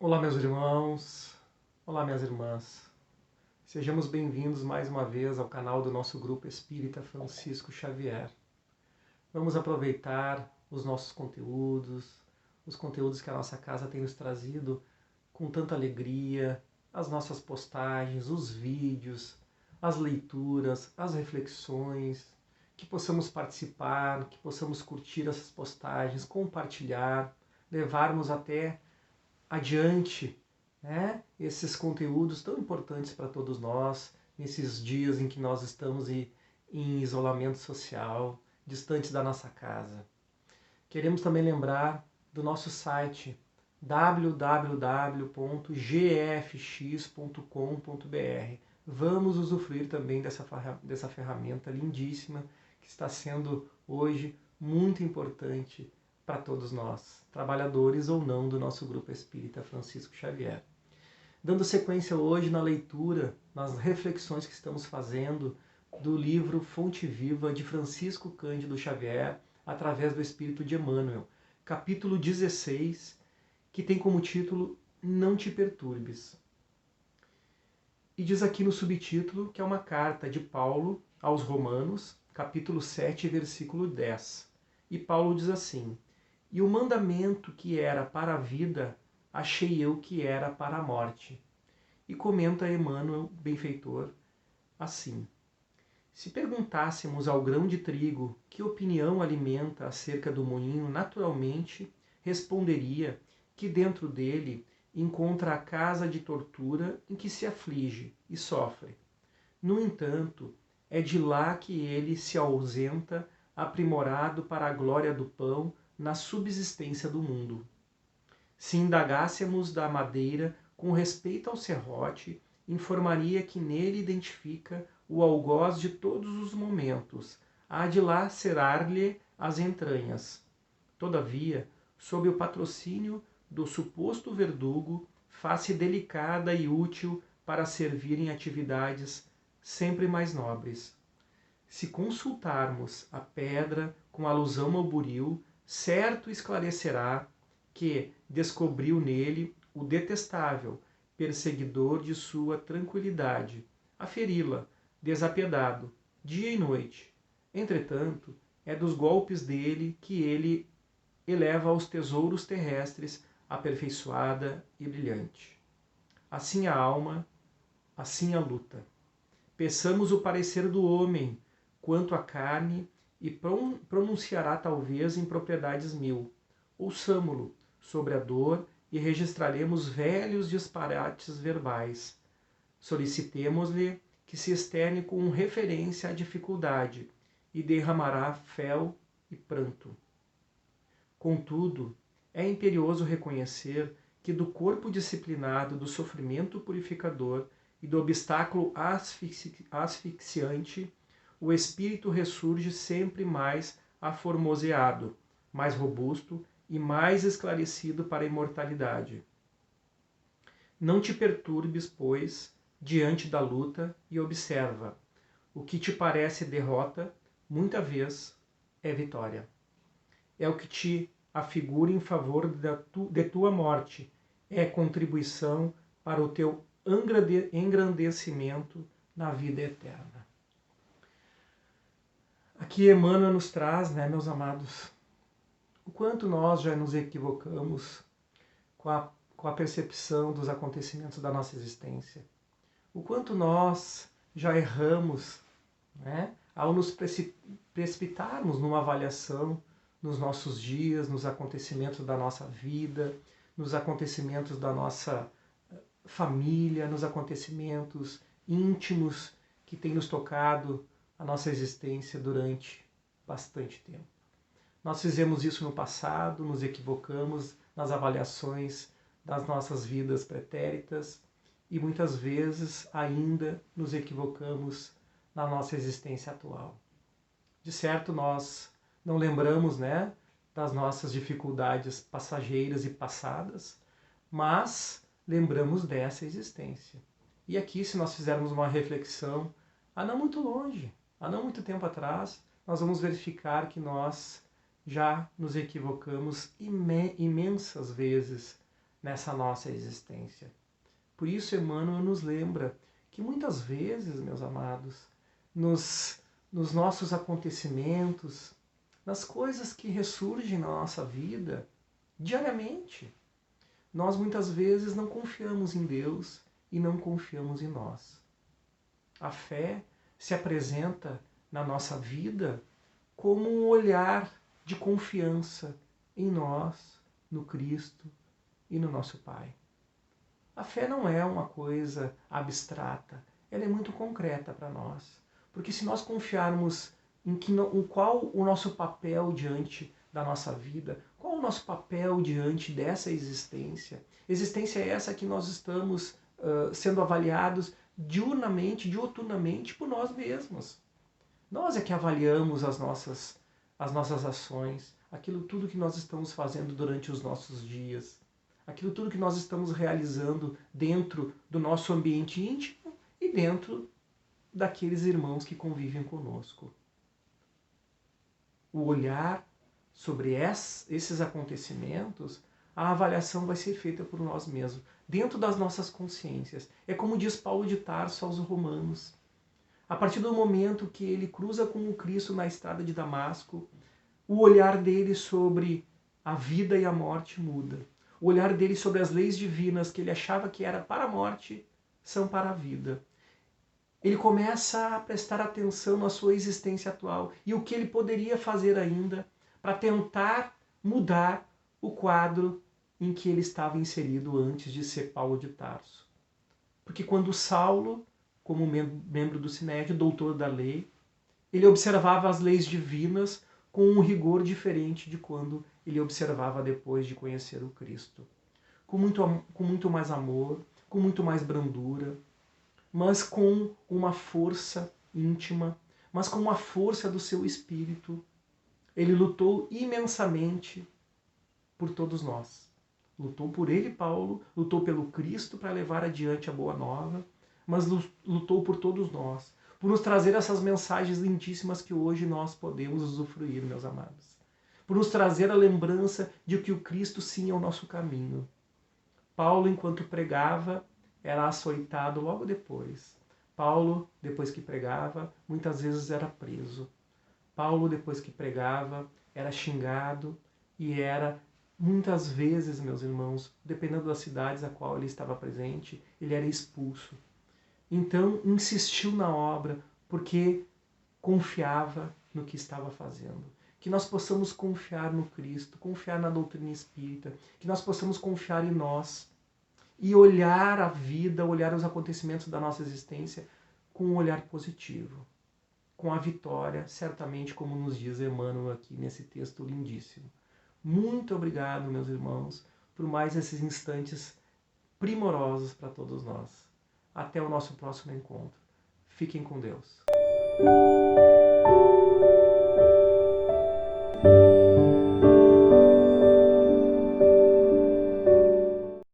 Olá, meus irmãos, olá, minhas irmãs. Sejamos bem-vindos mais uma vez ao canal do nosso Grupo Espírita Francisco Xavier. Vamos aproveitar os nossos conteúdos, os conteúdos que a nossa casa tem nos trazido com tanta alegria, as nossas postagens, os vídeos, as leituras, as reflexões, que possamos participar, que possamos curtir essas postagens, compartilhar, levarmos até adiante, né, esses conteúdos tão importantes para todos nós, nesses dias em que nós estamos em isolamento social, distantes da nossa casa. Queremos também lembrar do nosso site www.gfx.com.br. Vamos usufruir também dessa ferramenta lindíssima que está sendo hoje muito importante para todos nós, trabalhadores ou não do nosso Grupo Espírita Francisco Xavier. Dando sequência hoje na leitura, nas reflexões que estamos fazendo do livro Fonte Viva de Francisco Cândido Xavier, através do Espírito de Emmanuel, capítulo 16, que tem como título Não te perturbes. E diz aqui no subtítulo que é uma carta de Paulo aos Romanos, capítulo 7, versículo 10. E Paulo diz assim: E o mandamento que era para a vida, achei eu que era para a morte. E comenta Emmanuel, benfeitor, assim: Se perguntássemos ao grão de trigo que opinião alimenta acerca do moinho, naturalmente responderia que dentro dele encontra a casa de tortura em que se aflige e sofre. No entanto, é de lá que ele se ausenta, aprimorado para a glória do pão, na subsistência do mundo. Se indagássemos da madeira com respeito ao serrote, informaria que nele identifica o algoz de todos os momentos, há de lacerar-lhe as entranhas. Todavia, sob o patrocínio do suposto verdugo, face delicada e útil para servir em atividades sempre mais nobres. Se consultarmos a pedra com alusão ao buril, certo esclarecerá que descobriu nele o detestável perseguidor de sua tranquilidade, a feri-la, desapiedado, dia e noite. Entretanto, é dos golpes dele que ele eleva aos tesouros terrestres aperfeiçoada e brilhante. Assim a alma, assim a luta. Peçamos o parecer do homem quanto à carne e pronunciará talvez impropriedades mil. Ouçamo-lo sobre a dor e registraremos velhos disparates verbais. Solicitemos-lhe que se externe com referência à dificuldade e derramará fel e pranto. Contudo, é imperioso reconhecer que do corpo disciplinado do sofrimento purificador e do obstáculo asfixiante, o espírito ressurge sempre mais aformoseado, mais robusto e mais esclarecido para a imortalidade. Não te perturbes, pois, diante da luta e observa. O que te parece derrota, muita vez é vitória. É o que te afigura em favor de tua morte, é contribuição para o teu engrandecimento na vida eterna. Aqui Emmanuel nos traz, né, meus amados, o quanto nós já nos equivocamos com a percepção dos acontecimentos da nossa existência. O quanto nós já erramos, né, ao nos precipitarmos numa avaliação nos nossos dias, nos acontecimentos da nossa vida, nos acontecimentos da nossa família, nos acontecimentos íntimos que têm nos tocado a nossa existência durante bastante tempo. Nós fizemos isso no passado, nos equivocamos nas avaliações das nossas vidas pretéritas e muitas vezes ainda nos equivocamos na nossa existência atual. De certo, nós não lembramos, né, das nossas dificuldades passageiras e passadas, mas lembramos dessa existência. E aqui, se nós fizermos uma reflexão, há não muito longe, há não muito tempo atrás, nós vamos verificar que nós já nos equivocamos imensas vezes nessa nossa existência. Por isso, Emmanuel nos lembra que muitas vezes, meus amados, nos nossos acontecimentos, nas coisas que ressurgem na nossa vida, diariamente, nós muitas vezes não confiamos em Deus e não confiamos em nós. A fé se apresenta na nossa vida como um olhar de confiança em nós, no Cristo e no nosso Pai. A fé não é uma coisa abstrata, ela é muito concreta para nós. Porque se nós confiarmos em qual o nosso papel diante da nossa vida, qual o nosso papel diante dessa existência, existência é essa que nós estamos sendo avaliados diuturnamente por nós mesmos. Nós é que avaliamos as nossas ações, aquilo tudo que nós estamos fazendo durante os nossos dias, aquilo tudo que nós estamos realizando dentro do nosso ambiente íntimo e dentro daqueles irmãos que convivem conosco. O olhar sobre esses acontecimentos, a avaliação vai ser feita por nós mesmos, dentro das nossas consciências. É como diz Paulo de Tarso aos Romanos. A partir do momento que ele cruza com o Cristo na estrada de Damasco, o olhar dele sobre a vida e a morte muda. O olhar dele sobre as leis divinas que ele achava que era para a morte, são para a vida. Ele começa a prestar atenção na sua existência atual e o que ele poderia fazer ainda para tentar mudar o quadro em que ele estava inserido antes de ser Paulo de Tarso. Porque quando Saulo, como membro do Sinédrio, doutor da lei, ele observava as leis divinas com um rigor diferente de quando ele observava depois de conhecer o Cristo. Com muito mais amor, com muito mais brandura, mas com uma força íntima, mas com uma força do seu espírito. Ele lutou imensamente por todos nós. Lutou por ele, Paulo, lutou pelo Cristo para levar adiante a boa nova, mas lutou por todos nós, por nos trazer essas mensagens lindíssimas que hoje nós podemos usufruir, meus amados. Por nos trazer a lembrança de que o Cristo sim é o nosso caminho. Paulo, enquanto pregava, era açoitado logo depois. Paulo, depois que pregava, muitas vezes era preso. Paulo, depois que pregava, era xingado e era, muitas vezes, meus irmãos, dependendo das cidades a qual ele estava presente, ele era expulso. Então, insistiu na obra porque confiava no que estava fazendo. Que nós possamos confiar no Cristo, confiar na doutrina espírita, que nós possamos confiar em nós e olhar a vida, olhar os acontecimentos da nossa existência com um olhar positivo, com a vitória, certamente, como nos diz Emmanuel aqui nesse texto lindíssimo. Muito obrigado, meus irmãos, por mais esses instantes primorosos para todos nós. Até o nosso próximo encontro. Fiquem com Deus.